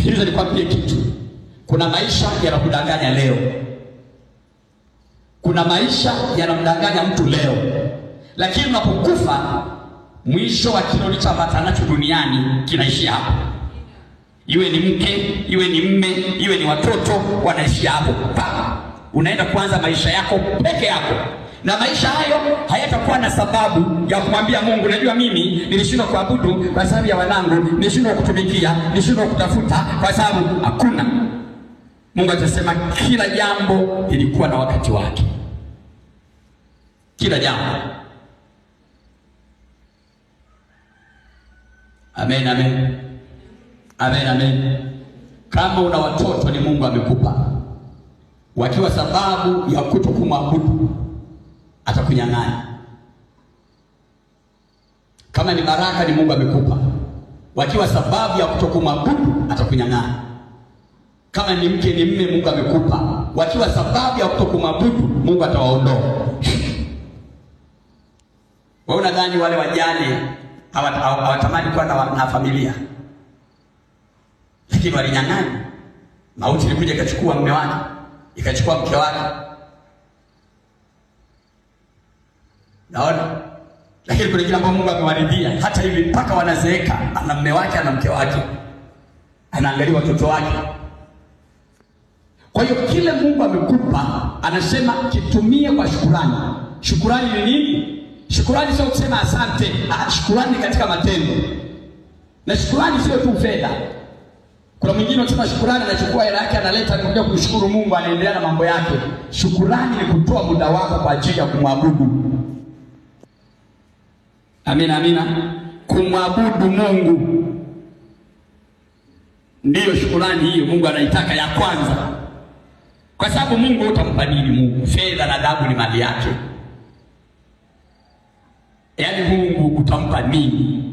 Sikiliza nikwambie kitu. Kuna maisha yanakudanganya leo. Kuna maisha yanamdanganya mtu leo. Lakini unapokufa, mwisho wa kile ulichoambatana nacho duniani kinaishia hapo. Iwe ni mke, iwe ni mme, iwe ni watoto, wanaishia hapo. Unaenda kuanza maisha yako peke yako. Na maisha hayo hayatakuwa na sababu ya kumwambia Mungu, najua mimi nilishindwa kuabudu kwa sababu ya wanangu, nilishindwa kutumikia, nilishindwa kutafuta kwa sababu hakuna. Mungu atasema kila jambo lilikuwa na wakati wake. Kila jambo. Amen, amen. Amen, amen. Kama una watoto ni Mungu amekupa. Wakiwa sababu ya kutokumwabudu, atakunyang'anya. Kama ni baraka ni Mungu amekupa. Wakiwa sababu ya kutokumwabudu, atakunyang'anya. Kama ni mke ni mme Mungu amekupa. Wakiwa sababu ya kutokumwabudu, Mungu atawaondoa. Wewe unadhani wale wajane hawatamani kuwa na familia? Lakini walinyang'anya. Mauti ilikuja ikachukua mume wake, ikachukua mke wake. Naona? Lakini kuna kile ambacho Mungu amewaridhia, hata hivi mpaka wanazeeka, ana mume wake, ana mke wake, anaangalia watoto wake. Kwa hiyo kile Mungu amekupa, anasema kitumie kwa shukrani. Shukrani ni nini? Shukrani sio kusema asante. Shukrani katika matendo. Na shukrani sio tu fedha. Kuna mwingine anasema shukrani anachukua hela yake analeta kuja kumshukuru Mungu, anaendelea na mambo yake. Shukrani ni kutoa muda wako kwa ajili ya kumwabudu. Amina, amina. Kumwabudu Mungu ndiyo shukrani hiyo Mungu anaitaka ya kwanza. Kwa sababu Mungu utampa nini Mungu? Fedha na dhahabu ni mali yake. Yaani Mungu utampa nini?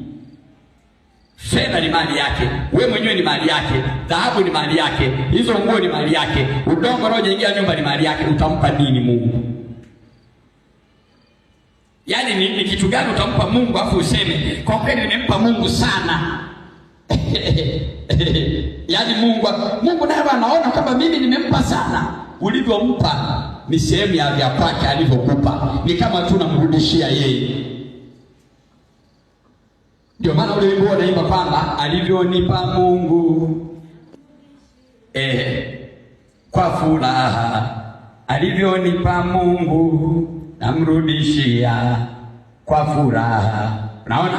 Fedha ni mali yake, wewe mwenyewe ni mali yake, dhahabu ni mali yake, hizo nguo ni mali yake, udongo unaojengia nyumba ni mali yake. Utampa nini Mungu? Yaani ni kitu gani utampa Mungu afu useme kwa kweli nimempa Mungu sana? Yaani Mungu naye anaona kama mimi nimempa sana. Ulivyompa ni sehemu ya vya kwake alivyokupa. Ni kama tu unamrudishia yeye. Ndio maana ule wimbo unaimba kwamba alivyonipa Mungu kwa furaha, alivyonipa Mungu namrudishia kwa furaha. Unaona?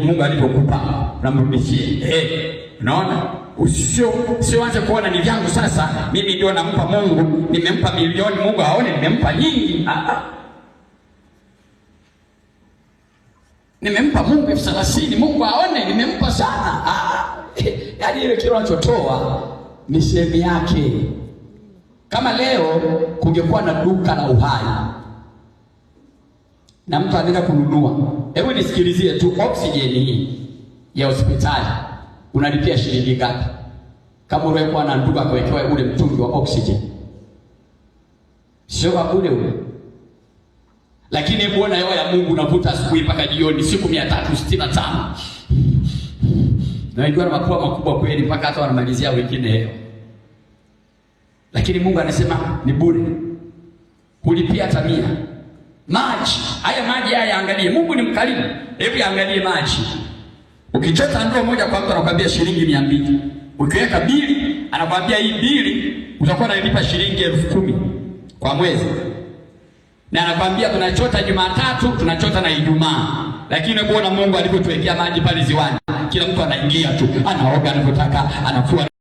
Mungu alivyokupa namrudishia. Unaona? Usianze kuona ni vyangu sasa, mimi ndio nampa Mungu, nimempa milioni, Mungu aone nimempa nyingi. Nimempa Mungu 30,000, Mungu aone nimempa sana. Yaani ile kile unachotoa ni sehemu yake. Kama leo kungekuwa na duka la uhai na mtu anaenda kununua, hebu nisikilizie tu, oksijeni hii ya hospitali unalipia shilingi ngapi? Kama ulikuwa na ndugu akawekewa ule mtungi wa oksijeni, sio bure ule. Lakini hebu ona hewa ya Mungu unavuta asubuhi mpaka jioni, siku 365. Na ndio mapua makubwa kweli, mpaka hata wanamalizia wengine hewa. Lakini Mungu anasema ni bure. Kulipia hata 100. Maji, haya maji haya angalie. Mungu ni mkarimu. Hebu angalie maji. Ukichota ndoo moja kwa mtu anakuambia shilingi 200. Ukiweka bili, anakuambia hii bili utakuwa unalipa shilingi 10,000 kwa mwezi. Na anakuambia tunachota Jumatatu, tunachota na Ijumaa. Lakini unaona Mungu alivyotuwekea maji pale ziwani. Kila mtu anaingia tu, anaoga anapotaka, anafua